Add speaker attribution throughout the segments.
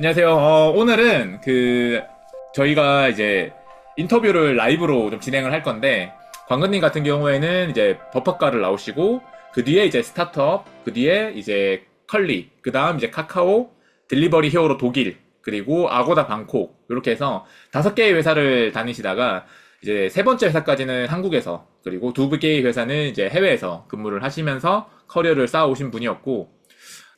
Speaker 1: 안녕하세요. 오늘은 저희가 이제 인터뷰를 라이브로 좀 진행을 할 건데, 광근님 같은 경우에는 이제 버퍼가를 나오시고, 그 뒤에 이제 스타트업, 그 뒤에 이제 컬리, 그 다음 이제 카카오, 딜리버리 히어로 독일, 그리고 아고다 방콕, 이렇게 해서 5개의 회사를 다니시다가, 이제 세 번째 회사까지는 한국에서, 그리고 2개의 회사는 이제 해외에서 근무를 하시면서 커리어를 쌓아오신 분이었고,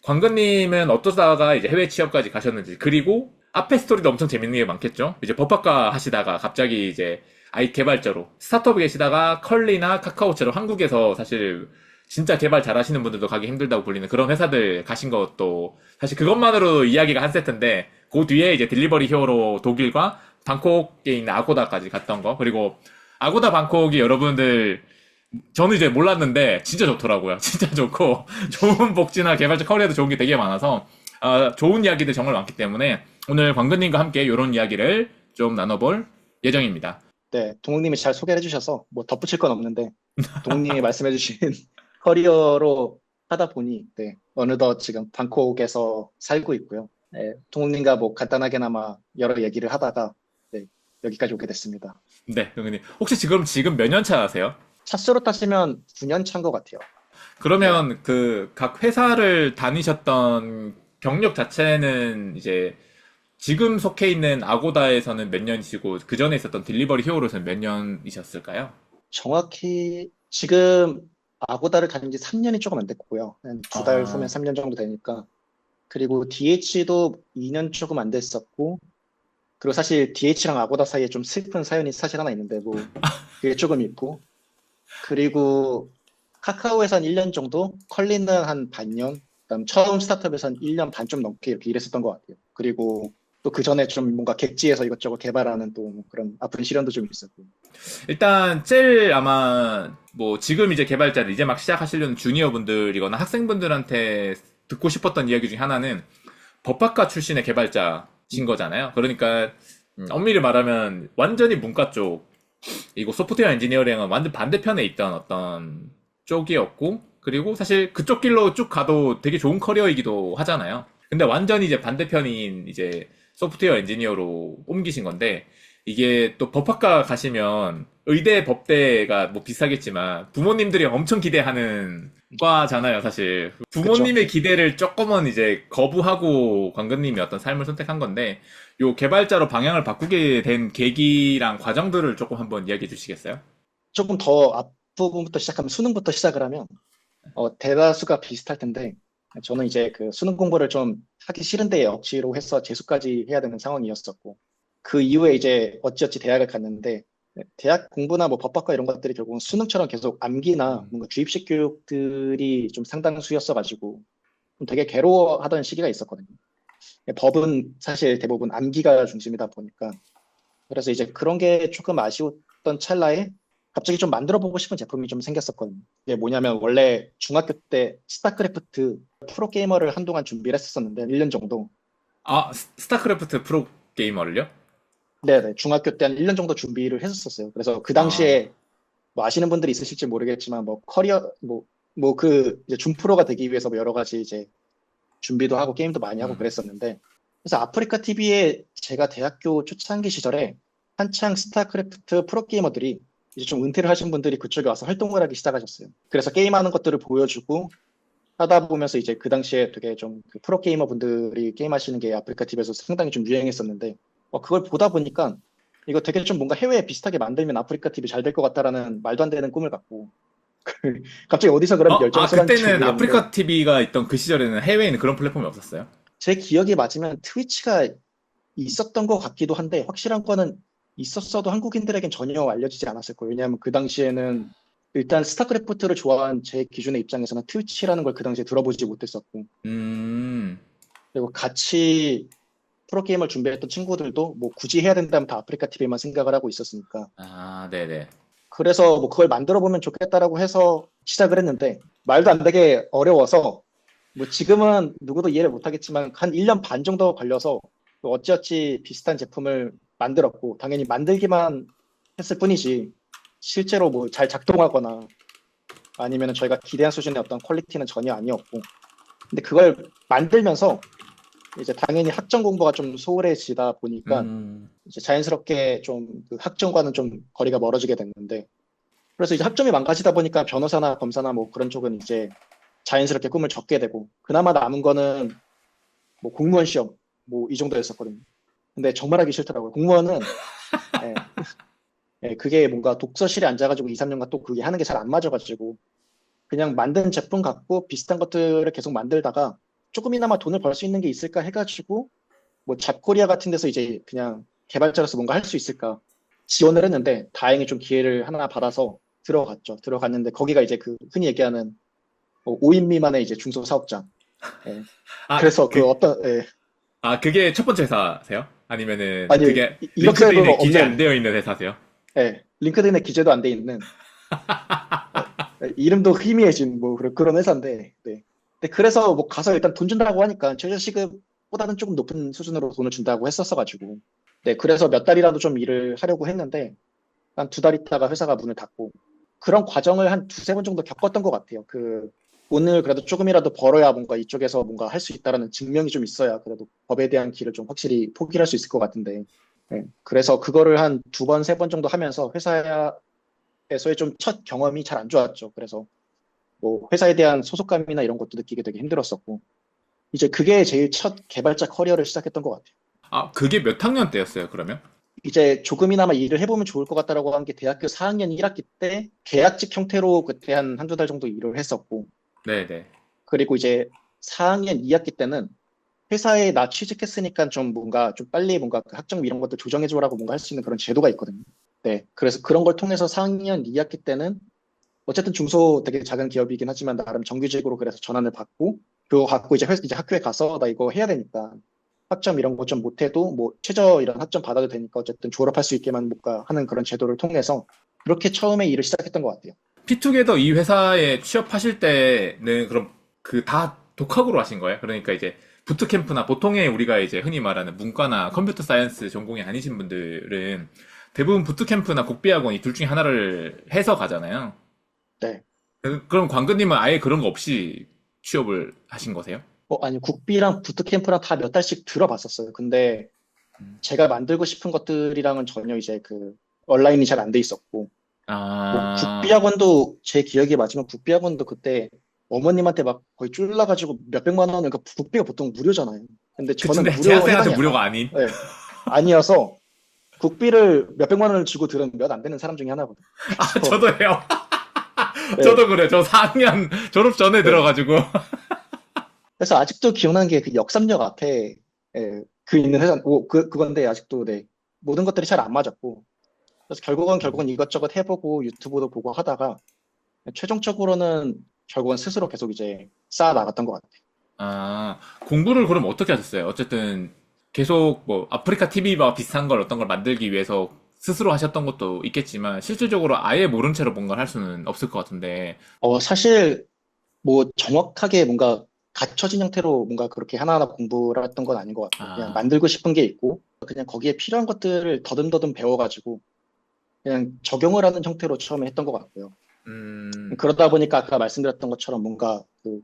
Speaker 1: 광근님은 어떠다가 이제 해외 취업까지 가셨는지, 그리고 앞에 스토리도 엄청 재밌는 게 많겠죠? 이제 법학과 하시다가 갑자기 이제 아이 개발자로 스타트업에 계시다가 컬리나 카카오처럼 한국에서 사실 진짜 개발 잘하시는 분들도 가기 힘들다고 불리는 그런 회사들 가신 것도 사실 그것만으로 이야기가 한 세트인데, 그 뒤에 이제 딜리버리 히어로 독일과 방콕에 있는 아고다까지 갔던 거, 그리고 아고다 방콕이 여러분들 저는 이제 몰랐는데 진짜 좋더라고요. 진짜 좋고 좋은 복지나 개발자 커리어도 좋은 게 되게 많아서 좋은 이야기들 정말 많기 때문에 오늘 광근님과 함께 이런 이야기를 좀 나눠볼 예정입니다.
Speaker 2: 네, 동욱님이 잘 소개를 해주셔서 뭐 덧붙일 건 없는데 동욱님이 말씀해주신 커리어로 하다 보니 네, 어느덧 지금 방콕에서 살고 있고요. 네, 동욱님과 뭐 간단하게나마 여러 얘기를 하다가 네, 여기까지 오게 됐습니다.
Speaker 1: 네, 광근님 혹시 지금 몇 년 차 하세요?
Speaker 2: 차수로 따지면 9년 차인 것 같아요. 네,
Speaker 1: 그러면 그 각 회사를 다니셨던 경력 자체는 이제 지금 속해 있는 아고다에서는 몇 년이시고 그 전에 있었던 딜리버리 히어로에서는 몇 년이셨을까요?
Speaker 2: 정확히 지금 아고다를 다닌 지 3년이 조금 안 됐고요. 한 두 달 후면
Speaker 1: 아,
Speaker 2: 3년 정도 되니까. 그리고 DH도 2년 조금 안 됐었고, 그리고 사실 DH랑 아고다 사이에 좀 슬픈 사연이 사실 하나 있는데, 뭐, 그게 조금 있고, 그리고 카카오에서 한 1년 정도, 컬리는 한 반년, 그다음 처음 스타트업에서 한 1년 반 좀 넘게 이렇게 일했었던 것 같아요. 그리고 또 그 전에 좀 뭔가 객지에서 이것저것 개발하는 또 그런 아픈 시련도 좀 있었고.
Speaker 1: 일단 제일 아마 뭐 지금 이제 개발자들 이제 막 시작하시려는 주니어 분들이거나 학생분들한테 듣고 싶었던 이야기 중에 하나는 법학과 출신의 개발자신
Speaker 2: 음,
Speaker 1: 거잖아요. 그러니까 엄밀히 말하면 완전히 문과 쪽, 이거 소프트웨어 엔지니어링은 완전 반대편에 있던 어떤 쪽이었고, 그리고 사실 그쪽 길로 쭉 가도 되게 좋은 커리어이기도 하잖아요. 근데 완전히 이제 반대편인 이제 소프트웨어 엔지니어로 옮기신 건데, 이게 또 법학과 가시면 의대 법대가 뭐 비슷하겠지만 부모님들이 엄청 기대하는 과잖아요, 사실.
Speaker 2: 그쵸.
Speaker 1: 부모님의 기대를 조금은 이제 거부하고 광근님이 어떤 삶을 선택한 건데, 요 개발자로 방향을 바꾸게 된 계기랑 과정들을 조금 한번 이야기해 주시겠어요?
Speaker 2: 조금 더 앞부분부터 시작하면 수능부터 시작을 하면, 대다수가 비슷할 텐데, 저는 이제 그 수능 공부를 좀 하기 싫은데 억지로 해서 재수까지 해야 되는 상황이었었고, 그 이후에 이제 어찌어찌 대학을 갔는데, 대학 공부나 뭐 법학과 이런 것들이 결국은 수능처럼 계속 암기나 뭔가 주입식 교육들이 좀 상당수였어가지고, 좀 되게 괴로워하던 시기가 있었거든요. 법은 사실 대부분 암기가 중심이다 보니까, 그래서 이제 그런 게 조금 아쉬웠던 찰나에 갑자기 좀 만들어 보고 싶은 제품이 좀 생겼었거든요. 이게 뭐냐면 원래 중학교 때 스타크래프트 프로게이머를 한동안 준비를 했었었는데 1년 정도.
Speaker 1: 아, 스타크래프트 프로 게이머를요?
Speaker 2: 네네. 중학교 때 한 1년 정도 준비를 했었었어요. 그래서 그
Speaker 1: 아,
Speaker 2: 당시에 뭐 아시는 분들이 있으실지 모르겠지만 뭐 커리어 뭐 그 이제 준프로가 되기 위해서 뭐 여러 가지 이제 준비도 하고 게임도 많이 하고
Speaker 1: 음.
Speaker 2: 그랬었는데, 그래서 아프리카 TV에 제가 대학교 초창기 시절에 한창 스타크래프트 프로게이머들이 이제 좀 은퇴를 하신 분들이 그쪽에 와서 활동을 하기 시작하셨어요. 그래서 게임하는 것들을 보여주고 하다 보면서 이제 그 당시에 되게 좀그 프로게이머 분들이 게임하시는 게 아프리카 TV에서 상당히 좀 유행했었는데, 그걸 보다 보니까 이거 되게 좀 뭔가 해외에 비슷하게 만들면 아프리카 TV 잘 될 것 같다라는 말도 안 되는 꿈을 갖고 갑자기 어디서 그런 열정이 쏟아졌는지
Speaker 1: 그때는
Speaker 2: 모르겠는데,
Speaker 1: 아프리카 TV가 있던 그 시절에는 해외에는 그런 플랫폼이 없었어요?
Speaker 2: 제 기억이 맞으면 트위치가 있었던 것 같기도 한데 확실한 거는 있었어도 한국인들에겐 전혀 알려지지 않았을 거예요. 왜냐하면 그 당시에는 일단 스타크래프트를 좋아한 제 기준의 입장에서는 트위치라는 걸 그 당시에 들어보지 못했었고,
Speaker 1: 음,
Speaker 2: 그리고 같이 프로게임을 준비했던 친구들도 뭐 굳이 해야 된다면 다 아프리카 TV만 생각을 하고 있었으니까,
Speaker 1: 아, 네네.
Speaker 2: 그래서 뭐 그걸 만들어 보면 좋겠다라고 해서 시작을 했는데 말도 안 되게 어려워서, 뭐 지금은 누구도 이해를 못하겠지만 한 1년 반 정도 걸려서 또 어찌어찌 비슷한 제품을 만들었고, 당연히 만들기만 했을 뿐이지 실제로 뭐 잘 작동하거나 아니면 저희가 기대한 수준의 어떤 퀄리티는 전혀 아니었고, 근데 그걸 만들면서 이제 당연히 학점 공부가 좀 소홀해지다 보니까 이제 자연스럽게 좀 그 학점과는 좀 거리가 멀어지게 됐는데, 그래서 이제 학점이 망가지다 보니까 변호사나 검사나 뭐 그런 쪽은 이제 자연스럽게 꿈을 접게 되고, 그나마 남은 거는 뭐 공무원 시험 뭐 이 정도였었거든요. 근데 정말 하기 싫더라고요. 공무원은 예, 그게 뭔가 독서실에 앉아가지고 2, 3년간 또 그게 하는 게 잘 안 맞아가지고 그냥 만든 제품 갖고 비슷한 것들을 계속 만들다가 조금이나마 돈을 벌 수 있는 게 있을까 해가지고 뭐 잡코리아 같은 데서 이제 그냥 개발자로서 뭔가 할 수 있을까 지원을 했는데, 다행히 좀 기회를 하나 받아서 들어갔죠. 들어갔는데 거기가 이제 그 흔히 얘기하는 5인 미만의 이제 중소사업자. 예.
Speaker 1: 아,
Speaker 2: 그래서 그 어떤
Speaker 1: 그게 첫 번째 회사세요? 아니면은
Speaker 2: 아니
Speaker 1: 그게
Speaker 2: 이렇게도
Speaker 1: 링크드인에 기재 안
Speaker 2: 없는,
Speaker 1: 되어 있는 회사세요?
Speaker 2: 링크드인에 기재도 안 돼 있는, 이름도 희미해진 뭐 그런 회사인데, 네. 근데 그래서 뭐 가서 일단 돈 준다고 하니까 최저 시급보다는 조금 높은 수준으로 돈을 준다고 했었어가지고, 네. 그래서 몇 달이라도 좀 일을 하려고 했는데 한 2달 있다가 회사가 문을 닫고, 그런 과정을 한 두세 번 정도 겪었던 것 같아요. 오늘 그래도 조금이라도 벌어야 뭔가 이쪽에서 뭔가 할 수 있다라는 증명이 좀 있어야 그래도 법에 대한 길을 좀 확실히 포기할 수 있을 것 같은데, 네. 그래서 그거를 한 2번, 3번 정도 하면서 회사에서의 좀 첫 경험이 잘 안 좋았죠. 그래서 뭐 회사에 대한 소속감이나 이런 것도 느끼게 되게 힘들었었고, 이제 그게 제일 첫 개발자 커리어를 시작했던 것 같아요.
Speaker 1: 아, 그게 몇 학년 때였어요, 그러면?
Speaker 2: 이제 조금이나마 일을 해보면 좋을 것 같다라고 한 게 대학교 4학년 1학기 때 계약직 형태로 그때 한두 달 정도 일을 했었고,
Speaker 1: 네네.
Speaker 2: 그리고 이제 4학년 2학기 때는 회사에 나 취직했으니까 좀 뭔가 좀 빨리 뭔가 그 학점 이런 것도 조정해줘라고 뭔가 할 수 있는 그런 제도가 있거든요. 네. 그래서 그런 걸 통해서 4학년 2학기 때는 어쨌든 중소 되게 작은 기업이긴 하지만 나름 정규직으로 그래서 전환을 받고, 그거 갖고 이제 학교에 가서 나 이거 해야 되니까 학점 이런 거 좀 못해도 뭐 최저 이런 학점 받아도 되니까 어쨌든 졸업할 수 있게만 뭔가 하는 그런 제도를 통해서 그렇게 처음에 일을 시작했던 것 같아요.
Speaker 1: 피투게더 이 회사에 취업하실 때는 그럼 그 다 독학으로 하신 거예요? 그러니까 이제 부트캠프나 보통의 우리가 이제 흔히 말하는 문과나 컴퓨터 사이언스 전공이 아니신 분들은 대부분 부트캠프나 국비학원 이 둘 중에 하나를 해서 가잖아요.
Speaker 2: 네.
Speaker 1: 그럼 광근님은 아예 그런 거 없이 취업을 하신 거세요?
Speaker 2: 아니, 국비랑 부트캠프랑 다 몇 달씩 들어봤었어요. 근데 제가 만들고 싶은 것들이랑은 전혀 이제 그 온라인이 잘 안 돼 있었고, 뭐
Speaker 1: 아,
Speaker 2: 국비학원도 제 기억이 맞으면 국비학원도 그때 어머님한테 막 거의 쫄라가지고 몇백만 원은, 그 국비가 보통 무료잖아요. 근데 저는
Speaker 1: 근데
Speaker 2: 무료
Speaker 1: 재학생한테
Speaker 2: 해당이
Speaker 1: 무료가 아닌.
Speaker 2: 네, 아니어서 국비를 몇백만 원을 주고 들은 몇 안 되는 사람 중에 하나거든요.
Speaker 1: 아,
Speaker 2: 그래서
Speaker 1: 저도 해요.
Speaker 2: 네,
Speaker 1: 저도 그래요. 저 4학년 졸업 전에
Speaker 2: 네.
Speaker 1: 들어가지고.
Speaker 2: 그래서 아직도 기억나는 게 그 역삼역 앞에 그 있는 회사, 그건데 아직도 네, 모든 것들이 잘 안 맞았고, 그래서 결국은 이것저것 해보고 유튜브도 보고 하다가 최종적으로는 결국은 스스로 계속 이제 쌓아 나갔던 것 같아요.
Speaker 1: 아, 공부를 그럼 어떻게 하셨어요? 어쨌든 계속 뭐 아프리카 TV와 비슷한 걸 어떤 걸 만들기 위해서 스스로 하셨던 것도 있겠지만 실질적으로 아예 모른 채로 뭔가를 할 수는 없을 것 같은데.
Speaker 2: 사실 뭐 정확하게 뭔가 갖춰진 형태로 뭔가 그렇게 하나하나 공부를 했던 건 아닌 것 같고, 그냥
Speaker 1: 아,
Speaker 2: 만들고 싶은 게 있고 그냥 거기에 필요한 것들을 더듬더듬 배워가지고 그냥 적용을 하는 형태로 처음에 했던 것 같고요.
Speaker 1: 음,
Speaker 2: 그러다 보니까 아까 말씀드렸던 것처럼 뭔가 그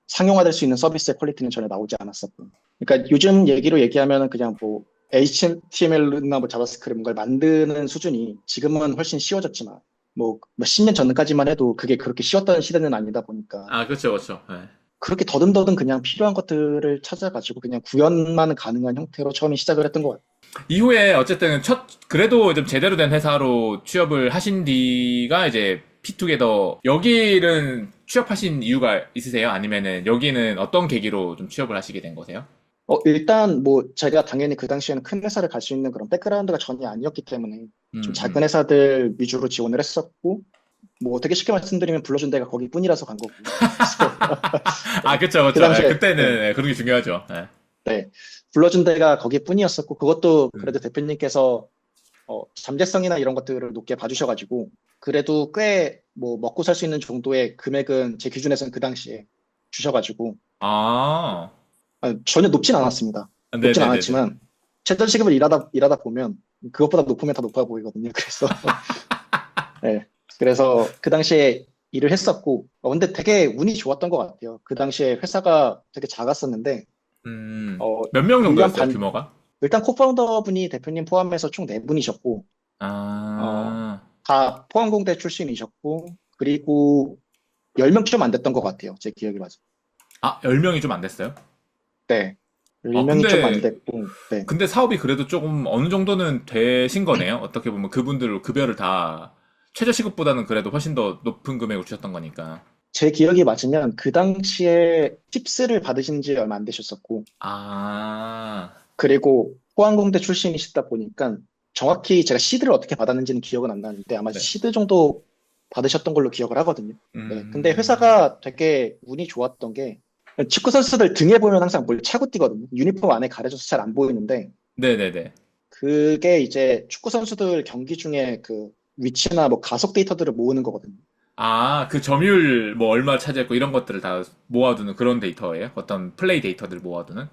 Speaker 2: 상용화될 수 있는 서비스의 퀄리티는 전혀 나오지 않았었고. 그러니까 요즘 얘기로 얘기하면은 그냥 뭐 HTML나 뭐 자바스크립트 뭔가를 만드는 수준이 지금은 훨씬 쉬워졌지만 뭐 몇십 년 전까지만 해도 그게 그렇게 쉬웠던 시대는 아니다 보니까
Speaker 1: 아, 그렇죠, 그렇죠. 네.
Speaker 2: 그렇게 더듬더듬 그냥 필요한 것들을 찾아가지고 그냥 구현만 가능한 형태로 처음에 시작을 했던 것 같아요.
Speaker 1: 이후에 어쨌든 그래도 좀 제대로 된 회사로 취업을 하신 뒤가 이제 피투게더, 여기는 취업하신 이유가 있으세요? 아니면은 여기는 어떤 계기로 좀 취업을 하시게 된 거세요?
Speaker 2: 일단 뭐 제가 당연히 그 당시에는 큰 회사를 갈 수 있는 그런 백그라운드가 전혀 아니었기 때문에 좀 작은
Speaker 1: 음.
Speaker 2: 회사들 위주로 지원을 했었고, 뭐 되게 쉽게 말씀드리면 불러준 데가 거기뿐이라서 간 거고. 그래서
Speaker 1: 아,
Speaker 2: 네.
Speaker 1: 그쵸,
Speaker 2: 그
Speaker 1: 그쵸. 예,
Speaker 2: 당시에
Speaker 1: 그때는
Speaker 2: 네,
Speaker 1: 예, 그런 게 중요하죠. 예.
Speaker 2: 네. 불러준 데가 거기뿐이었었고, 그것도 그래도
Speaker 1: 음.
Speaker 2: 대표님께서 잠재성이나 이런 것들을 높게 봐주셔가지고 그래도 꽤 뭐 먹고 살 수 있는 정도의 금액은 제 기준에서는 그 당시에 주셔가지고
Speaker 1: 아,
Speaker 2: 전혀 높진 않았습니다. 높진
Speaker 1: 네네네네.
Speaker 2: 않았지만 최저시급을 일하다 보면 그것보다 높으면 다 높아 보이거든요. 그래서 네. 그래서 그 당시에 일을 했었고, 근데 되게 운이 좋았던 것 같아요. 그 당시에 회사가 되게 작았었는데 어,
Speaker 1: 몇 명
Speaker 2: 1년
Speaker 1: 정도였어요,
Speaker 2: 반,
Speaker 1: 규모가?
Speaker 2: 일단 코파운더 분이 대표님 포함해서 총 4분이셨고, 어,
Speaker 1: 아,
Speaker 2: 다 포항공대 출신이셨고, 그리고 10명 좀 안 됐던 것 같아요. 제 기억이 맞아.
Speaker 1: 10명이 좀 안 됐어요?
Speaker 2: 네.
Speaker 1: 아,
Speaker 2: 10명이 좀 안
Speaker 1: 근데,
Speaker 2: 됐고, 네.
Speaker 1: 근데 사업이 그래도 조금 어느 정도는 되신 거네요? 어떻게 보면 그분들 급여를 다 최저시급보다는 그래도 훨씬 더 높은 금액을 주셨던 거니까.
Speaker 2: 제 기억이 맞으면 그 당시에 팁스를 받으신 지 얼마 안 되셨었고,
Speaker 1: 아,
Speaker 2: 그리고 포항공대 출신이시다 보니까 정확히 제가 시드를 어떻게 받았는지는 기억은 안 나는데 아마
Speaker 1: 네.
Speaker 2: 시드 정도 받으셨던 걸로 기억을 하거든요. 네. 근데
Speaker 1: 음,
Speaker 2: 회사가 되게 운이 좋았던 게 축구 선수들 등에 보면 항상 뭘 차고 뛰거든요. 유니폼 안에 가려져서 잘 안 보이는데
Speaker 1: 네네네.
Speaker 2: 그게 이제 축구 선수들 경기 중에 그 위치나 뭐 가속 데이터들을 모으는 거거든요.
Speaker 1: 그 점유율 뭐 얼마 차지했고 이런 것들을 다 모아두는 그런 데이터예요? 어떤 플레이 데이터들 모아두는?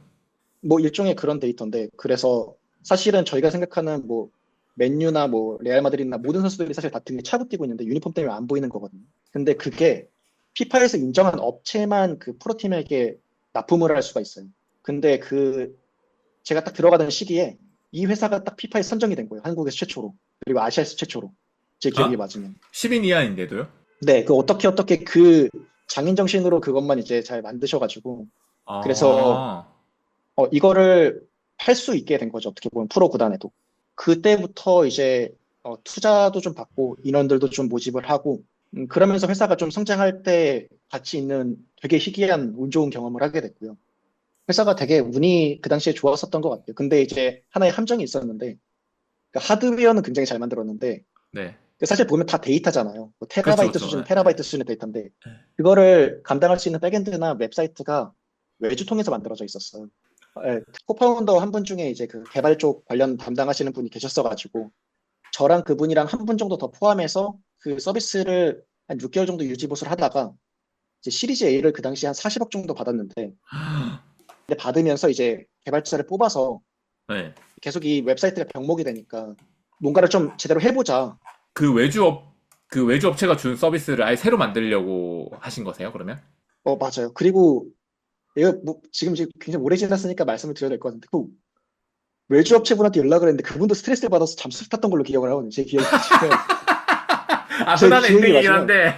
Speaker 2: 뭐 일종의 그런 데이터인데 그래서 사실은 저희가 생각하는 뭐 맨유나 뭐 레알 마드리드나 모든 선수들이 사실 다 등에 차고 뛰고 있는데 유니폼 때문에 안 보이는 거거든요. 근데 그게 피파에서 인정한 업체만 그 프로팀에게 납품을 할 수가 있어요. 근데 그 제가 딱 들어가던 시기에 이 회사가 딱 피파에 선정이 된 거예요. 한국에서 최초로. 그리고 아시아에서 최초로. 제 기억이
Speaker 1: 아?
Speaker 2: 맞으면.
Speaker 1: 10인 이하인데도요?
Speaker 2: 네, 그 어떻게 그 장인 정신으로 그것만 이제 잘 만드셔가지고 그래서
Speaker 1: 아,
Speaker 2: 이거를 할 수 있게 된 거죠. 어떻게 보면 프로 구단에도. 그때부터 이제 투자도 좀 받고 인원들도 좀 모집을 하고 그러면서 회사가 좀 성장할 때 같이 있는 되게 희귀한 운 좋은 경험을 하게 됐고요. 회사가 되게 운이 그 당시에 좋았었던 것 같아요. 근데 이제 하나의 함정이 있었는데 그 하드웨어는 굉장히 잘 만들었는데
Speaker 1: 네.
Speaker 2: 그 사실 보면 다 데이터잖아요. 뭐
Speaker 1: 그렇죠,
Speaker 2: 테라바이트
Speaker 1: 그렇죠.
Speaker 2: 수준,
Speaker 1: 예, 예.
Speaker 2: 테라바이트 수준의 데이터인데 그거를 감당할 수 있는 백엔드나 웹사이트가 외주 통해서 만들어져 있었어요. 예, 코파운더 한 분 중에 이제 그 개발 쪽 관련 담당하시는 분이 계셨어가지고 저랑 그분이랑 한 분 정도 더 포함해서 그 서비스를 한 6개월 정도 유지 보수를 하다가 이제 시리즈 A를 그 당시 한 40억 정도 받았는데 근데 받으면서 이제 개발자를 뽑아서
Speaker 1: 네.
Speaker 2: 계속 이 웹사이트가 병목이 되니까 뭔가를 좀 제대로 해보자.
Speaker 1: 그 외주업, 그 외주업체가 준 서비스를 아예 새로 만들려고 하신 거세요, 그러면?
Speaker 2: 맞아요. 그리고 내가 뭐 지금 굉장히 오래 지났으니까 말씀을 드려야 될 것 같은데 그 외주업체분한테 연락을 했는데 그분도 스트레스를 받아서 잠수를 탔던 걸로 기억을 하거든요. 제 기억이 맞으면 제
Speaker 1: 흔한
Speaker 2: 기억이
Speaker 1: 엔딩이긴
Speaker 2: 맞으면
Speaker 1: 한데.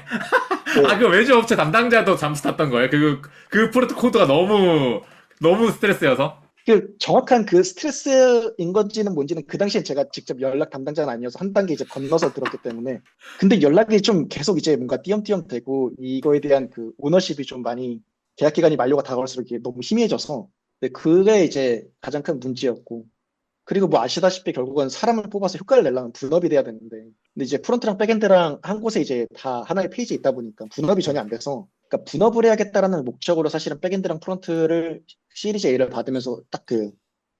Speaker 2: 네,
Speaker 1: 그 외주업체 담당자도 잠수 탔던 거예요? 그 프로트 코드가 너무 스트레스여서?
Speaker 2: 그 정확한 그 스트레스인 건지는 뭔지는 그 당시엔 제가 직접 연락 담당자는 아니어서 한 단계 이제 건너서 들었기 때문에 근데 연락이 좀 계속 이제 뭔가 띄엄띄엄 되고 이거에 대한 그 오너십이 좀 많이 계약 기간이 만료가 다가올수록 이게 너무 희미해져서 근데 그게 이제 가장 큰 문제였고 그리고 뭐 아시다시피 결국은 사람을 뽑아서 효과를 내려면 분업이 돼야 되는데 근데 이제 프론트랑 백엔드랑 한 곳에 이제 다 하나의 페이지에 있다 보니까 분업이 전혀 안 돼서 그러니까 분업을 해야겠다라는 목적으로 사실은 백엔드랑 프론트를 시리즈 A를 받으면서 딱 그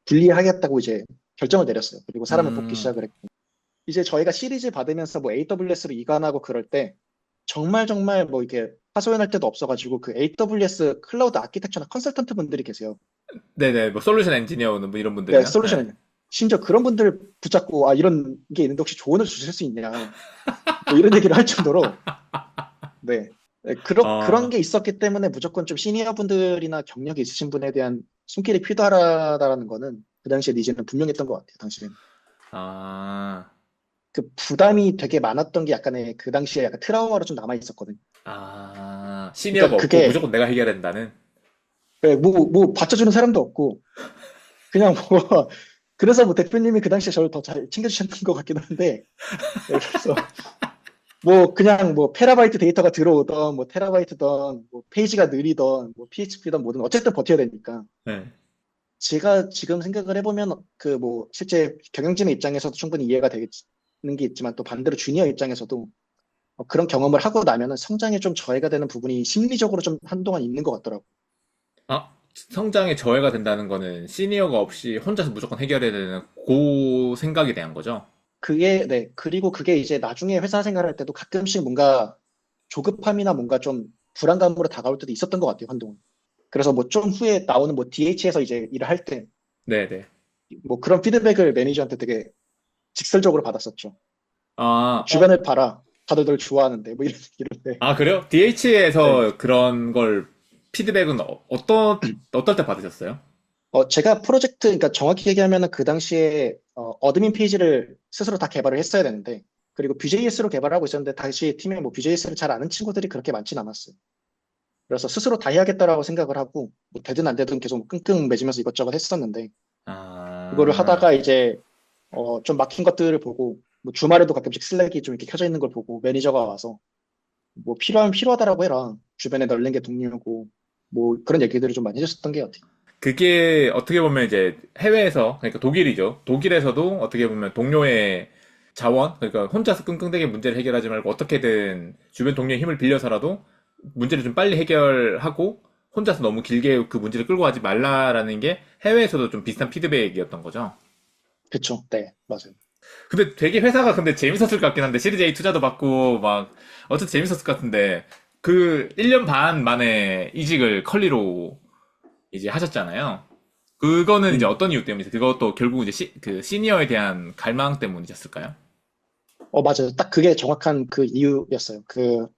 Speaker 2: 분리하겠다고 이제 결정을 내렸어요. 그리고 사람을 뽑기
Speaker 1: 음,
Speaker 2: 시작을 했고 이제 저희가 시리즈 받으면서 뭐 AWS로 이관하고 그럴 때 정말 뭐 이게 하소연할 때도 없어가지고 그 AWS 클라우드 아키텍처나 컨설턴트 분들이 계세요.
Speaker 1: 네네, 뭐, 솔루션 엔지니어 뭐 이런
Speaker 2: 네,
Speaker 1: 분들이요? 네.
Speaker 2: 솔루션은요. 심지어 그런 분들 붙잡고 이런 게 있는데 혹시 조언을 주실 수 있냐 뭐 이런 얘기를 할 정도로 네, 네, 그런
Speaker 1: 어,
Speaker 2: 게 있었기 때문에 무조건 좀 시니어 분들이나 경력이 있으신 분에 대한 손길이 필요하다라는 거는 그 당시에 니즈는 분명했던 것 같아요. 당시에는
Speaker 1: 아,
Speaker 2: 그 부담이 되게 많았던 게 약간의 그 당시에 약간 트라우마로 좀 남아 있었거든요.
Speaker 1: 시니어가
Speaker 2: 그러니까
Speaker 1: 없고
Speaker 2: 그게
Speaker 1: 무조건 내가 해결한다는?
Speaker 2: 네, 뭐 받쳐주는 사람도 없고 그냥 뭐 그래서 뭐 대표님이 그 당시에 저를 더 잘 챙겨주셨던 것 같기도 한데 네, 그래서 뭐 그냥 뭐 페라바이트 데이터가 들어오던 뭐 테라바이트던 뭐 페이지가 느리던 뭐 PHP던 뭐든 어쨌든 버텨야 되니까
Speaker 1: 네.
Speaker 2: 제가 지금 생각을 해보면 그 뭐 실제 경영진의 입장에서도 충분히 이해가 되는 게 있지만 또 반대로 주니어 입장에서도 그런 경험을 하고 나면은 성장에 좀 저해가 되는 부분이 심리적으로 좀 한동안 있는 것 같더라고요.
Speaker 1: 성장에 저해가 된다는 거는 시니어가 없이 혼자서 무조건 해결해야 되는 그 생각에 대한 거죠?
Speaker 2: 그게 네 그리고 그게 이제 나중에 회사 생활할 때도 가끔씩 뭔가 조급함이나 뭔가 좀 불안감으로 다가올 때도 있었던 것 같아요 한동안. 그래서 뭐 좀 후에 나오는 뭐 DH에서 이제 일을 할 때
Speaker 1: 네네.
Speaker 2: 뭐 그런 피드백을 매니저한테 되게 직설적으로 받았었죠.
Speaker 1: 아,
Speaker 2: 주변을 봐라. 다들 널 좋아하는데 뭐 이런 이런데.
Speaker 1: 그래요?
Speaker 2: 네.
Speaker 1: DH에서 그런 걸 피드백은 어떨 때 받으셨어요?
Speaker 2: 제가 프로젝트, 그러니까 정확히 얘기하면은 그 당시에 어드민 페이지를 스스로 다 개발을 했어야 되는데, 그리고 Vue.js로 개발하고 있었는데, 당시 팀에 뭐 Vue.js를 잘 아는 친구들이 그렇게 많진 않았어요. 그래서 스스로 다 해야겠다라고 생각을 하고, 뭐 되든 안 되든 계속 끙끙 매지면서 이것저것 했었는데, 그거를
Speaker 1: 아,
Speaker 2: 하다가 이제 좀 막힌 것들을 보고, 뭐 주말에도 가끔씩 슬랙이 좀 이렇게 켜져 있는 걸 보고 매니저가 와서 뭐 필요하면 필요하다라고 해라. 주변에 널린 게 동료고, 뭐 그런 얘기들을 좀 많이 해줬었던 게 같아요.
Speaker 1: 그게 어떻게 보면 이제 해외에서, 그러니까 독일이죠. 독일에서도 어떻게 보면 동료의 자원, 그러니까 혼자서 끙끙대게 문제를 해결하지 말고 어떻게든 주변 동료의 힘을 빌려서라도 문제를 좀 빨리 해결하고 혼자서 너무 길게 그 문제를 끌고 가지 말라라는 게 해외에서도 좀 비슷한 피드백이었던 거죠.
Speaker 2: 그쵸. 네, 맞아요.
Speaker 1: 근데 되게 회사가 근데 재밌었을 것 같긴 한데 시리즈 A 투자도 받고 막 어쨌든 재밌었을 것 같은데 그 1년 반 만에 이직을 컬리로 이제 하셨잖아요. 그거는 이제
Speaker 2: 음.
Speaker 1: 어떤 이유 때문이세요? 그것도 결국 이제 그 시니어에 대한 갈망 때문이셨을까요?
Speaker 2: 맞아요. 딱 그게 정확한 그 이유였어요. 그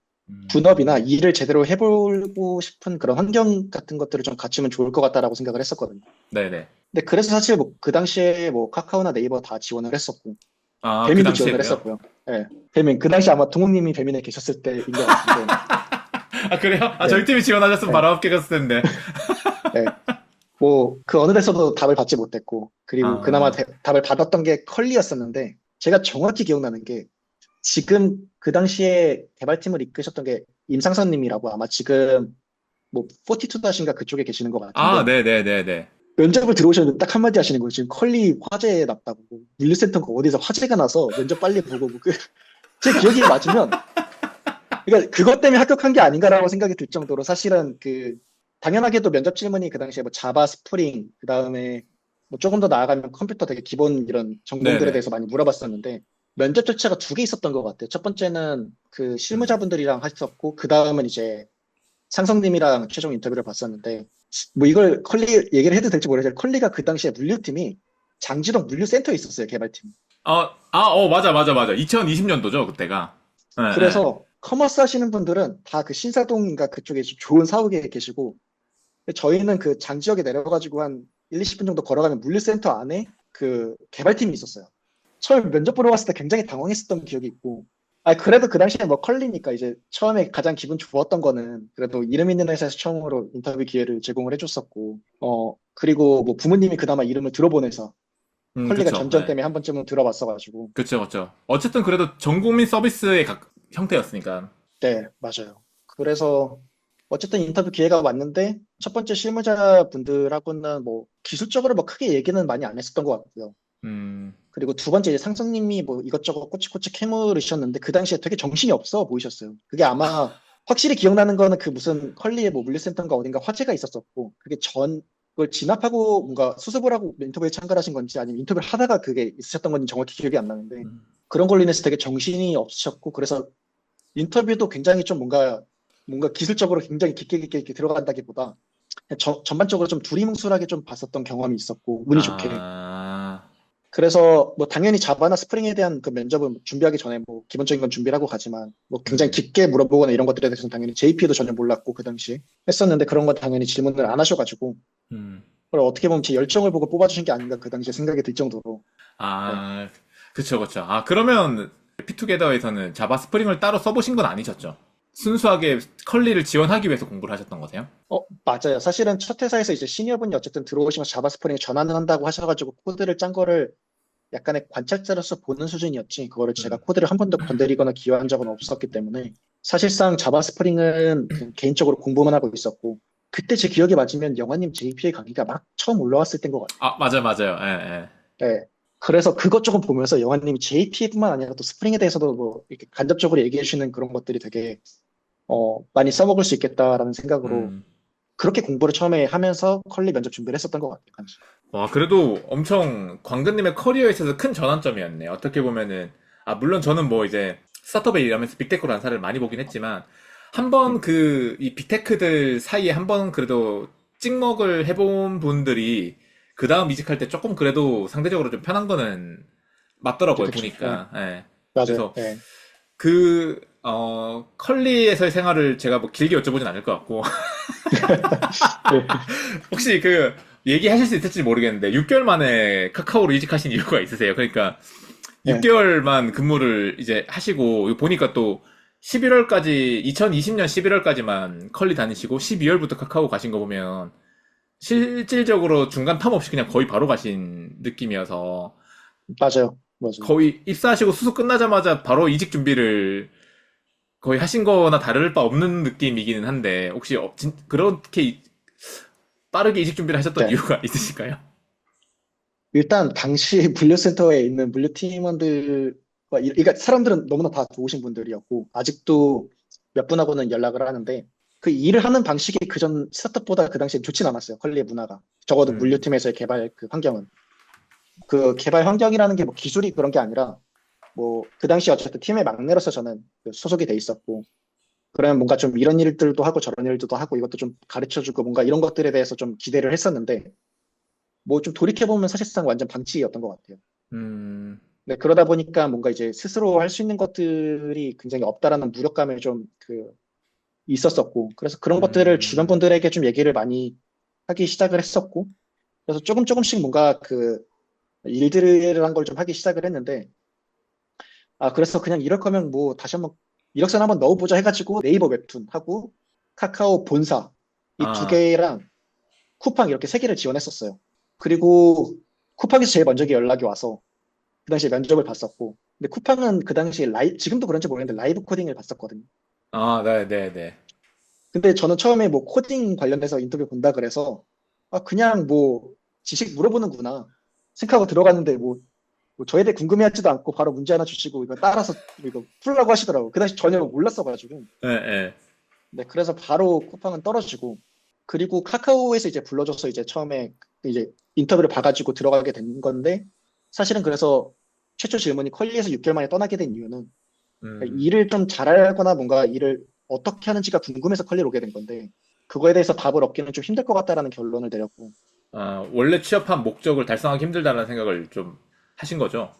Speaker 2: 분업이나
Speaker 1: 음,
Speaker 2: 일을 제대로 해보고 싶은 그런 환경 같은 것들을 좀 갖추면 좋을 것 같다라고 생각을 했었거든요.
Speaker 1: 네네.
Speaker 2: 근데 그래서 사실 뭐 그 당시에 뭐 카카오나 네이버 다 지원을 했었고,
Speaker 1: 아, 그
Speaker 2: 배민도 지원을
Speaker 1: 당시에도요?
Speaker 2: 했었고요. 예. 배민, 그 당시 아마 동욱님이 배민에 계셨을 때인 것 같은데,
Speaker 1: 아, 그래요? 아, 저희
Speaker 2: 네,
Speaker 1: 팀이 지원하셨으면
Speaker 2: 예,
Speaker 1: 바로 합격 갔을 텐데.
Speaker 2: 예. 뭐 그 어느 데서도 답을 받지 못했고, 그리고 그나마
Speaker 1: 아,
Speaker 2: 답을 받았던 게 컬리였었는데, 제가 정확히 기억나는 게 지금 그 당시에 개발팀을 이끄셨던 게 임상선님이라고 아마 지금 뭐 42-인가 그쪽에 계시는 것
Speaker 1: 아,
Speaker 2: 같은데
Speaker 1: 네네네네.
Speaker 2: 면접을 들어오셨는데 딱 한마디 하시는 거예요. 지금 컬리 화재 났다고. 물류센터가 어디서 화재가 나서 면접 빨리 보고 뭐 제 기억이 맞으면 그러니까 그것 때문에 합격한 게 아닌가라고 생각이 들 정도로 사실은 그 당연하게도 면접 질문이 그 당시에 뭐 자바, 스프링, 그다음에 뭐 조금 더 나아가면 컴퓨터 되게 기본 이런 전공들에
Speaker 1: 네네.
Speaker 2: 대해서 많이 물어봤었는데 면접 절차가 두 개 있었던 것 같아요. 첫 번째는 그
Speaker 1: 음.
Speaker 2: 실무자분들이랑 하셨고 그다음은 이제 상성님이랑 최종 인터뷰를 봤었는데 뭐 이걸 컬리 얘기를 해도 될지 모르겠지만 컬리가 그 당시에 물류팀이 장지동 물류센터에 있었어요, 개발팀.
Speaker 1: 맞아. 2020년도죠, 그때가. 예, 예.
Speaker 2: 그래서 커머스 하시는 분들은 다 그 신사동인가 그쪽에 좋은 사옥에 계시고 저희는 그 장지역에 내려가지고 한 1, 20분 정도 걸어가면 물류센터 안에 그 개발팀이 있었어요. 처음에 면접 보러 갔을 때 굉장히 당황했었던 기억이 있고, 그래도 그 당시에 뭐 컬리니까 이제 처음에 가장 기분 좋았던 거는 그래도 이름 있는 회사에서 처음으로 인터뷰 기회를 제공을 해줬었고, 그리고 뭐 부모님이 그나마 이름을 들어보내서 컬리가
Speaker 1: 그쵸.
Speaker 2: 전전
Speaker 1: 예.
Speaker 2: 때문에 한 번쯤은 들어봤어가지고,
Speaker 1: 그쵸. 어쨌든 그래도 전 국민 서비스의 형태였으니까.
Speaker 2: 네, 맞아요. 그래서 어쨌든 인터뷰 기회가 왔는데 첫 번째 실무자 분들하고는 뭐 기술적으로 뭐 크게 얘기는 많이 안 했었던 것 같고요.
Speaker 1: 음,
Speaker 2: 그리고 두 번째 이제 상성님이 뭐 이것저것 꼬치꼬치 캐물으셨는데 그 당시에 되게 정신이 없어 보이셨어요. 그게 아마 확실히 기억나는 거는 그 무슨 컬리의 뭐 물류센터인가 어딘가 화재가 있었었고 그게 그걸 진압하고 뭔가 수습을 하고 인터뷰에 참가하신 건지 아니면 인터뷰를 하다가 그게 있으셨던 건지 정확히 기억이 안 나는데 그런 걸로 인해서 되게 정신이 없으셨고 그래서 인터뷰도 굉장히 좀 뭔가 기술적으로 굉장히 깊게 이렇게 들어간다기보다 그냥 전반적으로 좀 두리뭉술하게 좀 봤었던 경험이 있었고 운이 좋게
Speaker 1: 아,
Speaker 2: 그래서 뭐 당연히 자바나 스프링에 대한 그 면접은 준비하기 전에 뭐 기본적인 건 준비를 하고 가지만 뭐 굉장히
Speaker 1: 음,
Speaker 2: 깊게 물어보거나 이런 것들에 대해서는 당연히 JP도 전혀 몰랐고 그 당시 했었는데 그런 건 당연히 질문을 안 하셔가지고
Speaker 1: 음.
Speaker 2: 그걸 어떻게 보면 제 열정을 보고 뽑아주신 게 아닌가 그 당시에 생각이 들 정도로 네.
Speaker 1: 아, 그쵸. 아, 그러면 피투게더에서는 자바 스프링을 따로 써보신 건 아니셨죠? 순수하게 컬리를 지원하기 위해서 공부를 하셨던 거세요?
Speaker 2: 맞아요. 사실은 첫 회사에서 이제 시니어분이 어쨌든 들어오시면서 자바 스프링 전환을 한다고 하셔가지고 코드를 짠 거를 약간의 관찰자로서 보는 수준이었지, 그거를 제가
Speaker 1: 음.
Speaker 2: 코드를 한 번도 건드리거나 기여한 적은 없었기 때문에, 사실상 자바 스프링은 그냥 개인적으로 공부만 하고 있었고, 그때 제 기억에 맞으면 영화님 JPA 강의가 막 처음 올라왔을 때인 것 같아요.
Speaker 1: 아, 맞아요. 예.
Speaker 2: 네. 그래서 그것 조금 보면서 영화님이 JPA뿐만 아니라 또 스프링에 대해서도 뭐 이렇게 간접적으로 얘기해 주시는 그런 것들이 되게, 많이 써먹을 수 있겠다라는 생각으로
Speaker 1: 음.
Speaker 2: 그렇게 공부를 처음에 하면서 컬리 면접 준비를 했었던 것 같아요, 당시.
Speaker 1: 와, 그래도 엄청 광근님의 커리어에 있어서 큰 전환점이었네. 어떻게 보면은, 아, 물론 저는 뭐 이제 스타트업에 일하면서 빅테크라는 사례를 많이 보긴 했지만, 한 번
Speaker 2: 음,
Speaker 1: 이 빅테크들 사이에 한 번 그래도 찍먹을 해본 분들이 그 다음 이직할 때 조금 그래도 상대적으로 좀 편한 거는 맞더라고요,
Speaker 2: 그쵸. 네,
Speaker 1: 보니까. 예.
Speaker 2: 맞아요.
Speaker 1: 그래서
Speaker 2: 네.
Speaker 1: 컬리에서의 생활을 제가 뭐 길게 여쭤보진 않을 것 같고,
Speaker 2: 네.
Speaker 1: 혹시 얘기하실 수 있을지 모르겠는데 6개월 만에 카카오로 이직하신 이유가 있으세요? 그러니까
Speaker 2: 네,
Speaker 1: 6개월만 근무를 이제 하시고 이거 보니까 또 11월까지 2020년 11월까지만 컬리 다니시고 12월부터 카카오 가신 거 보면 실질적으로 중간 텀 없이 그냥 거의 바로 가신 느낌이어서
Speaker 2: 맞아요. 맞아요.
Speaker 1: 거의 입사하시고 수습 끝나자마자 바로 이직 준비를 거의 하신 거나 다를 바 없는 느낌이기는 한데 혹시 그렇게 빠르게 이직 준비를 하셨던
Speaker 2: 네.
Speaker 1: 이유가 있으실까요?
Speaker 2: 일단 당시 물류센터에 있는 물류팀원들과 그러니까 사람들은 너무나 다 좋으신 분들이었고 아직도 몇 분하고는 연락을 하는데 그 일을 하는 방식이 그전 스타트업보다 그 당시에 좋진 않았어요. 컬리의 문화가. 적어도
Speaker 1: 음,
Speaker 2: 물류팀에서의 개발 그 환경은. 그 개발 환경이라는 게 뭐 기술이 그런 게 아니라 뭐 그 당시 어쨌든 팀의 막내로서 저는 그 소속이 돼 있었고 그러면 뭔가 좀 이런 일들도 하고 저런 일들도 하고 이것도 좀 가르쳐주고 뭔가 이런 것들에 대해서 좀 기대를 했었는데 뭐 좀 돌이켜보면 사실상 완전 방치였던 것 같아요.
Speaker 1: 음,
Speaker 2: 네, 그러다 보니까 뭔가 이제 스스로 할 수 있는 것들이 굉장히 없다라는 무력감이 좀 있었었고, 그래서 그런 것들을 주변
Speaker 1: 음,
Speaker 2: 분들에게 좀 얘기를 많이 하기 시작을 했었고, 그래서 조금 조금씩 뭔가 일들을 한 걸 좀 하기 시작을 했는데, 그래서 그냥 이럴 거면 뭐 다시 한번 이력서 한번 넣어보자 해가지고 네이버 웹툰 하고 카카오 본사 이 두
Speaker 1: 아,
Speaker 2: 개랑 쿠팡 이렇게 세 개를 지원했었어요. 그리고 쿠팡에서 제일 먼저 연락이 와서 그 당시에 면접을 봤었고, 근데 쿠팡은 그 당시에 지금도 그런지 모르겠는데 라이브 코딩을 봤었거든요.
Speaker 1: 네, 네, 네.
Speaker 2: 근데 저는 처음에 뭐 코딩 관련해서 인터뷰 본다 그래서, 그냥 뭐 지식 물어보는구나 생각하고 들어갔는데 뭐 저에 대해 궁금해하지도 않고 바로 문제 하나 주시고 이거 따라서 이거 풀라고 하시더라고요. 그 당시 전혀 몰랐어가지고.
Speaker 1: 네, 네.
Speaker 2: 네, 그래서 바로 쿠팡은 떨어지고, 그리고 카카오에서 이제 불러줘서 이제 처음에 이제 인터뷰를 봐가지고 들어가게 된 건데, 사실은 그래서 최초 질문이 컬리에서 6개월 만에 떠나게 된 이유는 그러니까
Speaker 1: 음,
Speaker 2: 일을 좀 잘하거나 뭔가 일을 어떻게 하는지가 궁금해서 컬리로 오게 된 건데, 그거에 대해서 답을 얻기는 좀 힘들 것 같다라는 결론을 내렸고,
Speaker 1: 원래 취업한 목적을 달성하기 힘들다는 생각을 좀 하신 거죠?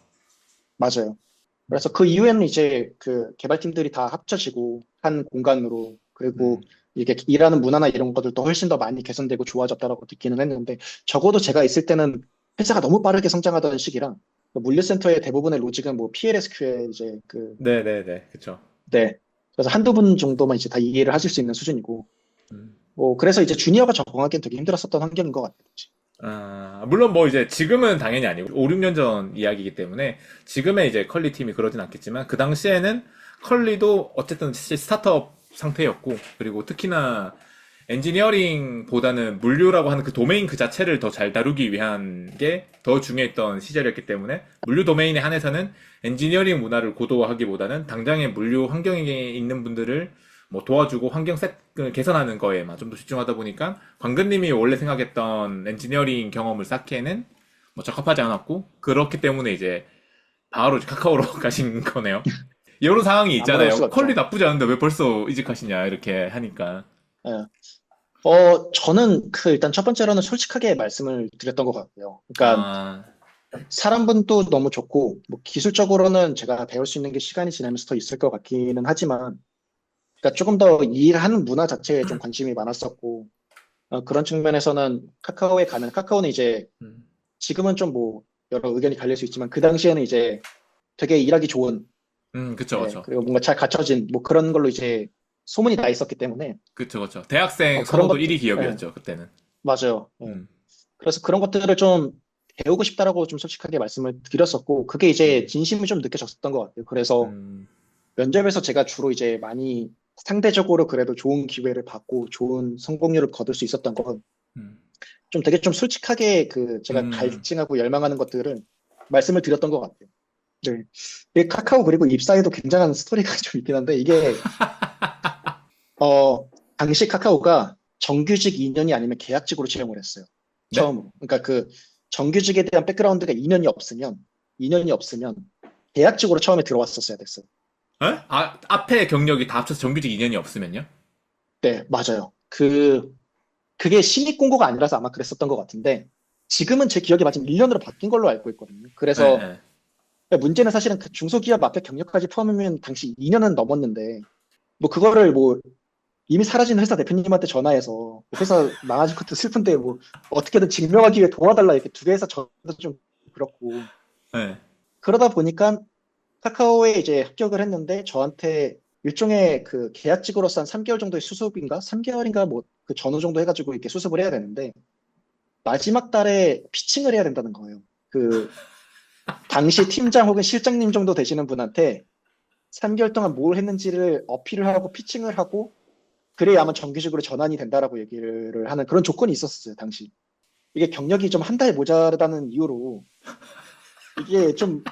Speaker 2: 맞아요. 그래서 그 이후에는 이제 그 개발팀들이 다 합쳐지고 한 공간으로, 그리고
Speaker 1: 음,
Speaker 2: 이게 일하는 문화나 이런 것들도 훨씬 더 많이 개선되고 좋아졌다라고 듣기는 했는데, 적어도 제가 있을 때는 회사가 너무 빠르게 성장하던 시기랑 그 물류센터의 대부분의 로직은 뭐 PLSQL 이제
Speaker 1: 네, 네, 네, 그쵸.
Speaker 2: 네. 그래서 한두 분 정도만 이제 다 이해를 하실 수 있는 수준이고,
Speaker 1: 음.
Speaker 2: 뭐 그래서 이제 주니어가 적응하기엔 되게 힘들었었던 환경인 것 같아요.
Speaker 1: 물론 뭐 이제 지금은 당연히 아니고 5, 6년 전 이야기이기 때문에 지금의 이제 컬리 팀이 그러진 않겠지만 그 당시에는 컬리도 어쨌든 사실 스타트업 상태였고 그리고 특히나 엔지니어링보다는 물류라고 하는 그 도메인 그 자체를 더 잘 다루기 위한 게 더 중요했던 시절이었기 때문에 물류 도메인에 한해서는 엔지니어링 문화를 고도화하기보다는 당장의 물류 환경에 있는 분들을 뭐 도와주고 환경 세팅을 개선하는 거에만 좀 더 집중하다 보니까 광근님이 원래 생각했던 엔지니어링 경험을 쌓기에는 뭐 적합하지 않았고 그렇기 때문에 이제 바로 카카오로 가신 거네요. 이런 상황이
Speaker 2: 안 그럴
Speaker 1: 있잖아요.
Speaker 2: 수가
Speaker 1: 퀄리
Speaker 2: 없죠.
Speaker 1: 나쁘지 않은데 왜 벌써 이직하시냐 이렇게 하니까.
Speaker 2: 예. 저는 일단 첫 번째로는 솔직하게 말씀을 드렸던 것 같고요. 그러니까
Speaker 1: 아,
Speaker 2: 사람분도 너무 좋고, 뭐 기술적으로는 제가 배울 수 있는 게 시간이 지나면서 더 있을 것 같기는 하지만, 그러니까 조금 더 일하는 문화 자체에 좀 관심이 많았었고, 그런 측면에서는 카카오는 이제
Speaker 1: 음,
Speaker 2: 지금은 좀 뭐 여러 의견이 갈릴 수 있지만 그 당시에는 이제 되게 일하기 좋은,
Speaker 1: 그쵸,
Speaker 2: 예,
Speaker 1: 그쵸.
Speaker 2: 그리고 뭔가 잘 갖춰진 뭐 그런 걸로 이제 소문이 나 있었기 때문에
Speaker 1: 그쵸, 그쵸. 대학생
Speaker 2: 그런
Speaker 1: 선호도
Speaker 2: 것들,
Speaker 1: 1위
Speaker 2: 예,
Speaker 1: 기업이었죠, 그때는.
Speaker 2: 맞아요. 예.
Speaker 1: 음,
Speaker 2: 그래서 그런 것들을 좀 배우고 싶다라고 좀 솔직하게 말씀을 드렸었고, 그게 이제
Speaker 1: 음,
Speaker 2: 진심이 좀 느껴졌었던 것 같아요. 그래서
Speaker 1: 음,
Speaker 2: 면접에서 제가 주로 이제 많이 상대적으로 그래도 좋은 기회를 받고 좋은 성공률을 거둘 수 있었던 건
Speaker 1: 음,
Speaker 2: 좀 되게 좀 솔직하게 제가
Speaker 1: 음.
Speaker 2: 갈증하고 열망하는 것들을 말씀을 드렸던 것 같아요. 네. 이 카카오 그리고 입사에도 굉장한 스토리가 좀 있긴 한데 이게 당시 카카오가 정규직 2년이 아니면 계약직으로 채용을 했어요.
Speaker 1: 네?
Speaker 2: 처음으로. 그러니까 그 정규직에 대한 백그라운드가 2년이 없으면 계약직으로 처음에 들어왔었어야 됐어요.
Speaker 1: 에? 앞에 경력이 다 합쳐서 정규직 2년이 없으면요?
Speaker 2: 네, 맞아요. 그게 신입 공고가 아니라서 아마 그랬었던 것 같은데 지금은 제 기억에 맞으면 1년으로 바뀐 걸로 알고 있거든요.
Speaker 1: 예,
Speaker 2: 그래서
Speaker 1: 예.
Speaker 2: 문제는 사실은 그 중소기업 앞에 경력까지 포함하면 당시 2년은 넘었는데 뭐 그거를 뭐 이미 사라진 회사 대표님한테 전화해서 회사 망하질 것도 슬픈데 뭐 어떻게든 증명하기 위해 도와달라 이렇게 두 개 회사 전화도 좀 그렇고
Speaker 1: 네.
Speaker 2: 그러다 보니까 카카오에 이제 합격을 했는데 저한테 일종의 그 계약직으로서 한 3개월 정도의 수습인가? 3개월인가 뭐 그 전후 정도 해가지고 이렇게 수습을 해야 되는데 마지막 달에 피칭을 해야 된다는 거예요. 그 당시 팀장 혹은 실장님 정도 되시는 분한테 3개월 동안 뭘 했는지를 어필을 하고 피칭을 하고 그래야 아마 정규직으로 전환이 된다라고 얘기를 하는 그런 조건이 있었어요, 당시. 이게 경력이 좀 한 달 모자르다는 이유로 이게 좀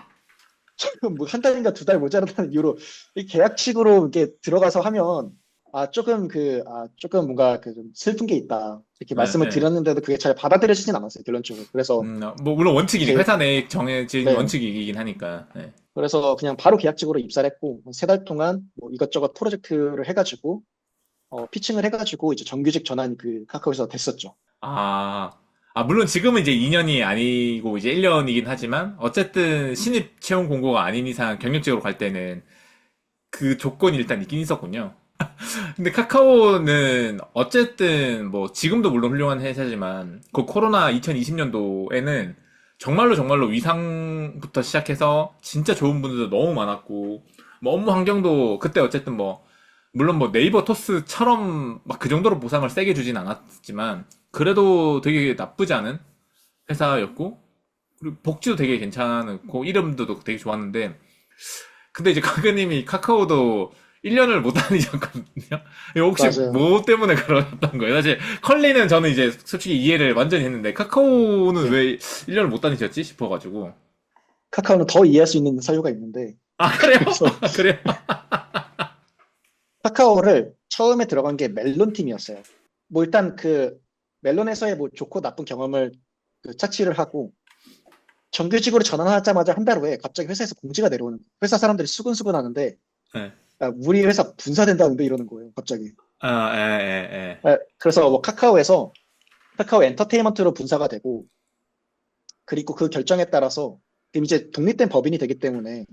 Speaker 2: 뭐 한 달인가 두 달 모자르다는 이유로 이 계약직으로 이렇게 들어가서 하면 조금 뭔가 그 좀 슬픈 게 있다 이렇게
Speaker 1: 네,
Speaker 2: 말씀을
Speaker 1: 네.
Speaker 2: 드렸는데도 그게 잘 받아들여지진 않았어요, 결론적으로. 그래서
Speaker 1: 뭐 물론 원칙이니
Speaker 2: 게,
Speaker 1: 회사 내에 정해진
Speaker 2: 네,
Speaker 1: 원칙이긴 하니까. 네.
Speaker 2: 그래서 그냥 바로 계약직으로 입사를 했고 세 달 동안 뭐 이것저것 프로젝트를 해가지고 피칭을 해가지고 이제 정규직 전환이 그 카카오에서 됐었죠.
Speaker 1: 아, 물론 지금은 이제 2년이 아니고 이제 1년이긴 하지만 어쨌든 신입 채용 공고가 아닌 이상 경력직으로 갈 때는 그 조건이 일단 있긴 있었군요. 근데 카카오는 어쨌든 뭐 지금도 물론 훌륭한 회사지만 그 코로나 2020년도에는 정말로 정말로 위상부터 시작해서 진짜 좋은 분들도 너무 많았고 뭐 업무 환경도 그때 어쨌든 뭐 물론 뭐 네이버 토스처럼 막 그 정도로 보상을 세게 주진 않았지만 그래도 되게 나쁘지 않은 회사였고 그리고 복지도 되게 괜찮고 이름도 되게 좋았는데 근데 이제 가그님이 카카오도 1년을 못 다니셨거든요. 혹시
Speaker 2: 맞아요.
Speaker 1: 뭐 때문에 그러셨던 거예요? 사실 컬리는 저는 이제 솔직히 이해를 완전히 했는데 카카오는
Speaker 2: 네.
Speaker 1: 왜 1년을 못 다니셨지 싶어가지고.
Speaker 2: 카카오는 더 이해할 수 있는 사유가 있는데,
Speaker 1: 아, 그래요?
Speaker 2: 그래서
Speaker 1: 그래요?
Speaker 2: 카카오를 처음에 들어간 게 멜론 팀이었어요. 뭐 일단 그 멜론에서의 뭐 좋고 나쁜 경험을 그 착취를 하고 정규직으로 전환하자마자 한 달 후에 갑자기 회사에서 공지가 내려오는 거예요. 회사 사람들이 수근수근 하는데
Speaker 1: 네.
Speaker 2: 우리 회사 분사된다는데 이러는 거예요. 갑자기.
Speaker 1: 아, 에.
Speaker 2: 그래서 뭐 카카오에서 카카오 엔터테인먼트로 분사가 되고 그리고 그 결정에 따라서 그럼 이제 독립된 법인이 되기 때문에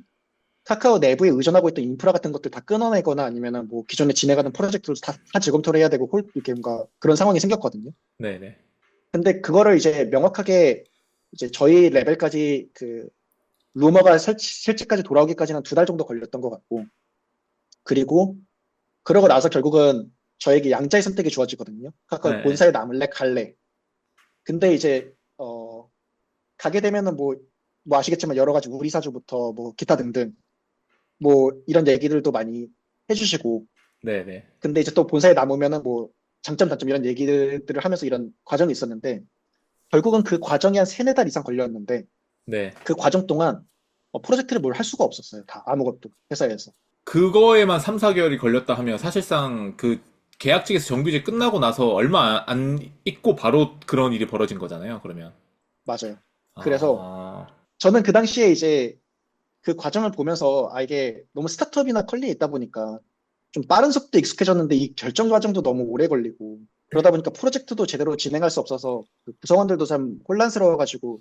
Speaker 2: 카카오 내부에 의존하고 있던 인프라 같은 것들 다 끊어내거나 아니면은 뭐 기존에 진행하던 프로젝트를 다 재검토를 해야 되고 이렇게 뭔가 그런 상황이 생겼거든요.
Speaker 1: 네네.
Speaker 2: 근데 그거를 이제 명확하게 이제 저희 레벨까지 그 루머가 실제까지 돌아오기까지는 한 두 달 정도 걸렸던 것 같고 그리고 그러고 나서 결국은 저에게 양자의 선택이 주어지거든요. 카카오
Speaker 1: 네.
Speaker 2: 본사에 남을래 갈래. 근데 이제 가게 되면은 뭐 아시겠지만 여러 가지 우리 사주부터 뭐 기타 등등 뭐 이런 얘기들도 많이 해주시고
Speaker 1: 네네.
Speaker 2: 근데 이제 또 본사에 남으면은 뭐 장점 단점 이런 얘기들을 하면서 이런 과정이 있었는데 결국은 그 과정이 한 세네 달 이상 걸렸는데
Speaker 1: 네.
Speaker 2: 그 과정 동안 프로젝트를 뭘 할 수가 없었어요. 다 아무것도 회사에서.
Speaker 1: 그거에만 3, 4개월이 걸렸다 하면 사실상 그 계약직에서 정규직 끝나고 나서 얼마 안 있고 바로 그런 일이 벌어진 거잖아요, 그러면.
Speaker 2: 맞아요. 그래서
Speaker 1: 아,
Speaker 2: 저는 그 당시에 이제 그 과정을 보면서 이게 너무 스타트업이나 컬리에 있다 보니까 좀 빠른 속도에 익숙해졌는데 이 결정 과정도 너무 오래 걸리고 그러다 보니까 프로젝트도 제대로 진행할 수 없어서 그 구성원들도 참 혼란스러워가지고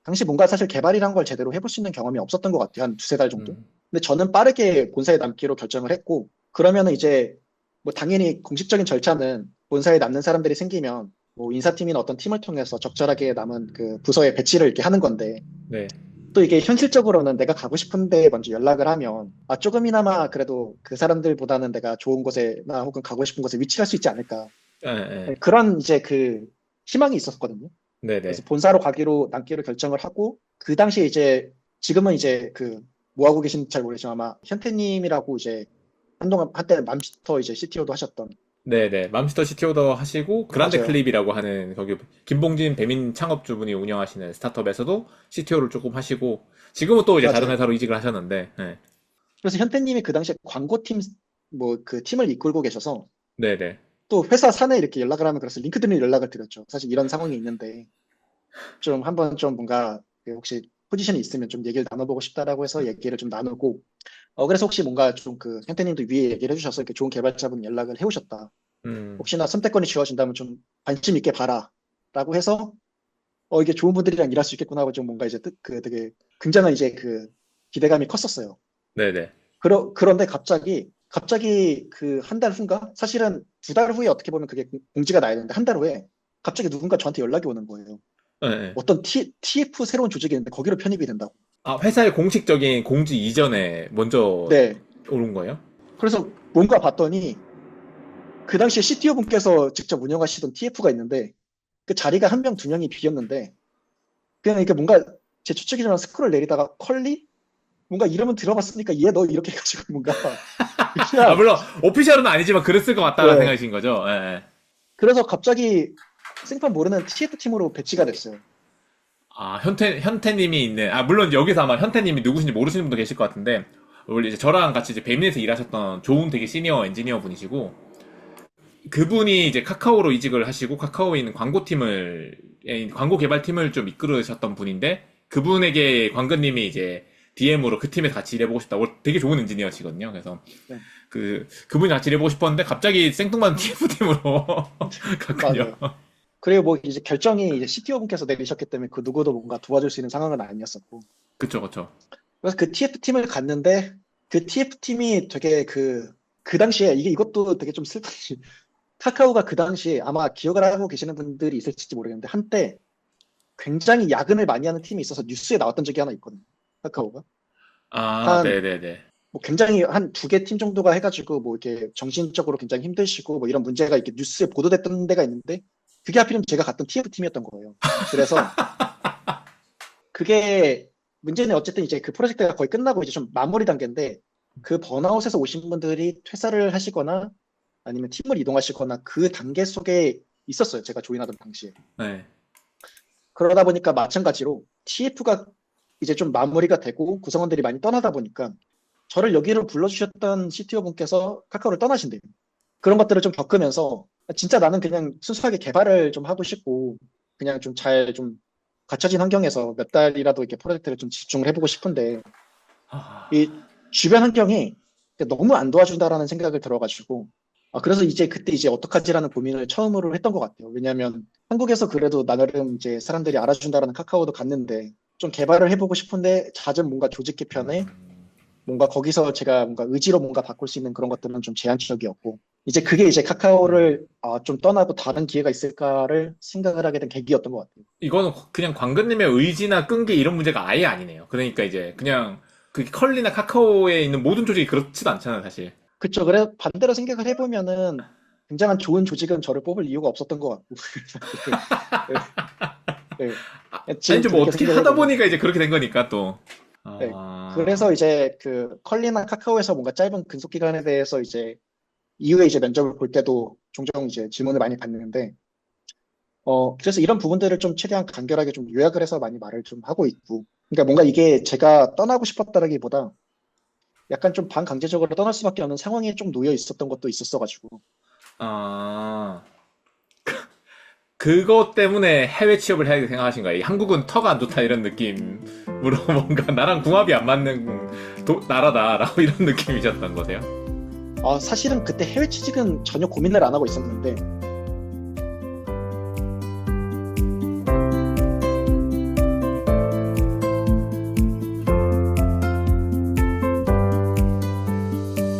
Speaker 2: 당시 뭔가 사실 개발이란 걸 제대로 해볼 수 있는 경험이 없었던 것 같아요. 한 두세 달 정도.
Speaker 1: 음,
Speaker 2: 근데 저는 빠르게 본사에 남기로 결정을 했고 그러면은 이제 뭐 당연히 공식적인 절차는 본사에 남는 사람들이 생기면 뭐 인사팀이나 어떤 팀을 통해서 적절하게 남은 그 부서에 배치를 이렇게 하는 건데
Speaker 1: 네.
Speaker 2: 또 이게 현실적으로는 내가 가고 싶은데 먼저 연락을 하면 조금이나마 그래도 그 사람들보다는 내가 좋은 곳에나 혹은 가고 싶은 곳에 위치할 수 있지 않을까.
Speaker 1: 예, 예.
Speaker 2: 그런 이제 그 희망이 있었거든요. 그래서
Speaker 1: 네네.
Speaker 2: 본사로 남기로 결정을 하고 그 당시에 이제 지금은 이제 그 뭐 하고 계신지 잘 모르겠지만 아마 현태님이라고 이제 한동안 한때 맘스터 이제 CTO도 하셨던
Speaker 1: 네네. 맘스터 시티오더 하시고, 그란데
Speaker 2: 맞아요.
Speaker 1: 클립이라고 하는, 거기, 김봉진 배민 창업주분이 운영하시는 스타트업에서도 CTO를 조금 하시고, 지금은 또 이제 다른
Speaker 2: 맞아요.
Speaker 1: 회사로 이직을 하셨는데, 네.
Speaker 2: 그래서 현태님이 그 당시에 광고팀 뭐 그 팀을 이끌고 계셔서
Speaker 1: 네네.
Speaker 2: 또 회사 사내 이렇게 연락을 하면 그래서 링크드인 연락을 드렸죠. 사실 이런 상황이 있는데 좀 한번 좀 뭔가 그 혹시 포지션이 있으면 좀 얘기를 나눠보고 싶다라고 해서 얘기를 좀 나누고 그래서 혹시 뭔가 좀 그 현태님도 위에 얘기를 해주셔서 이렇게 좋은 개발자분 연락을 해오셨다.
Speaker 1: 음,
Speaker 2: 혹시나 선택권이 주어진다면 좀 관심 있게 봐라. 라고 해서 이게 좋은 분들이랑 일할 수 있겠구나 하고 좀 뭔가 이제 그 되게 굉장한 이제 그 기대감이 컸었어요.
Speaker 1: 네네.
Speaker 2: 그런데 갑자기 그 한 달 후인가? 사실은 두 달 후에 어떻게 보면 그게 공지가 나야 되는데 한 달 후에 갑자기 누군가 저한테 연락이 오는 거예요.
Speaker 1: 네, 네.
Speaker 2: 어떤 TF 새로운 조직이 있는데 거기로 편입이 된다고.
Speaker 1: 아, 회사의 공식적인 공지 이전에 먼저
Speaker 2: 네.
Speaker 1: 오른 거예요?
Speaker 2: 그래서 뭔가 봤더니 그 당시에 CTO 분께서 직접 운영하시던 TF가 있는데 그 자리가 한 명, 두 명이 비었는데 그냥 이게 뭔가 제 추측이지만 스크롤 내리다가 컬리? 뭔가 이름은 들어봤으니까 얘 너 이렇게 해가지고 뭔가
Speaker 1: 아,
Speaker 2: 그냥
Speaker 1: 물론 오피셜은 아니지만 그랬을 것 같다는
Speaker 2: 네.
Speaker 1: 생각이신 거죠? 예, 예.
Speaker 2: 그래서 갑자기 생판 모르는 TF팀으로 배치가 됐어요.
Speaker 1: 아, 현태님이 있는, 아, 물론 여기서 아마 현태님이 누구신지 모르시는 분도 계실 것 같은데, 원래 이제 저랑 같이 이제 베민에서 일하셨던 좋은 되게 시니어 엔지니어 분이시고, 그분이 이제 카카오로 이직을 하시고, 카카오에 있는 광고 개발팀을 좀 이끌으셨던 분인데, 그분에게 광근님이 이제 DM으로 그 팀에서 같이 일해보고 싶다고 되게 좋은 엔지니어시거든요. 그래서,
Speaker 2: 네.
Speaker 1: 그분이 같이 일해보고 싶었는데, 갑자기 생뚱맞은 TF팀으로 갔군요.
Speaker 2: 맞아요. 그리고 뭐 이제 결정이 이제 CTO 분께서 내리셨기 때문에 그 누구도 뭔가 도와줄 수 있는 상황은 아니었었고.
Speaker 1: 그쵸, 그쵸.
Speaker 2: 그래서 그 TF팀을 갔는데 그 TF팀이 되게 그 당시에 이것도 되게 좀 슬픈 일. 카카오가 그 당시에 아마 기억을 하고 계시는 분들이 있을지 모르겠는데 한때 굉장히 야근을 많이 하는 팀이 있어서 뉴스에 나왔던 적이 하나 있거든요. 카카오가.
Speaker 1: 아,
Speaker 2: 한
Speaker 1: 네네네.
Speaker 2: 뭐 굉장히 한 두 개 팀 정도가 해가지고 뭐 이렇게 정신적으로 굉장히 힘드시고 뭐 이런 문제가 이렇게 뉴스에 보도됐던 데가 있는데 그게 하필이면 제가 갔던 TF팀이었던 거예요. 그래서 그게 문제는 어쨌든 이제 그 프로젝트가 거의 끝나고 이제 좀 마무리 단계인데 그 번아웃에서 오신 분들이 퇴사를 하시거나 아니면 팀을 이동하시거나 그 단계 속에 있었어요. 제가 조인하던 당시에.
Speaker 1: 네.
Speaker 2: 그러다 보니까 마찬가지로 TF가 이제 좀 마무리가 되고 구성원들이 많이 떠나다 보니까 저를 여기로 불러주셨던 CTO 분께서 카카오를 떠나신대요. 그런 것들을 좀 겪으면서 진짜 나는 그냥 순수하게 개발을 좀 하고 싶고 그냥 좀 잘 좀 갖춰진 환경에서 몇 달이라도 이렇게 프로젝트를 좀 집중을 해보고 싶은데
Speaker 1: 아,
Speaker 2: 이 주변 환경이 너무 안 도와준다라는 생각을 들어가지고 그래서 이제 그때 이제 어떡하지라는 고민을 처음으로 했던 것 같아요. 왜냐하면 한국에서 그래도 나름 이제 사람들이 알아준다라는 카카오도 갔는데 좀 개발을 해보고 싶은데 잦은 뭔가 조직 개편에 뭔가 거기서 제가 뭔가 의지로 뭔가 바꿀 수 있는 그런 것들은 좀 제한적이었고 이제 그게 이제 카카오를 좀 떠나고 다른 기회가 있을까를 생각을 하게 된 계기였던 것 같아요.
Speaker 1: 이거는 그냥 광근님의 의지나 끈기 이런 문제가 아예 아니네요. 그러니까 이제 그냥 그 컬리나 카카오에 있는 모든 조직이 그렇지도 않잖아요, 사실.
Speaker 2: 그쵸. 그래 반대로 생각을 해보면은 굉장한 좋은 조직은 저를 뽑을 이유가 없었던 것 같고 네, 네. 지금
Speaker 1: 아니죠, 뭐
Speaker 2: 그렇게
Speaker 1: 어떻게
Speaker 2: 생각을
Speaker 1: 하다
Speaker 2: 해보면
Speaker 1: 보니까 이제 그렇게 된 거니까 또.
Speaker 2: 네.
Speaker 1: 아,
Speaker 2: 그래서 이제 그 컬리나 카카오에서 뭔가 짧은 근속 기간에 대해서 이제 이후에 이제 면접을 볼 때도 종종 이제 질문을 많이 받는데 그래서 이런 부분들을 좀 최대한 간결하게 좀 요약을 해서 많이 말을 좀 하고 있고 그러니까 뭔가 이게 제가 떠나고 싶었다라기보다 약간 좀 반강제적으로 떠날 수밖에 없는 상황에 좀 놓여 있었던 것도 있었어가지고
Speaker 1: 아, 그것 때문에 해외 취업을 해야 생각하신 거예요. 한국은 터가 안 좋다 이런 느낌으로 뭔가 나랑 궁합이 안 맞는 나라다라고 이런 느낌이셨던 거세요?
Speaker 2: 사실은 그때 해외 취직은 전혀 고민을 안 하고 있었는데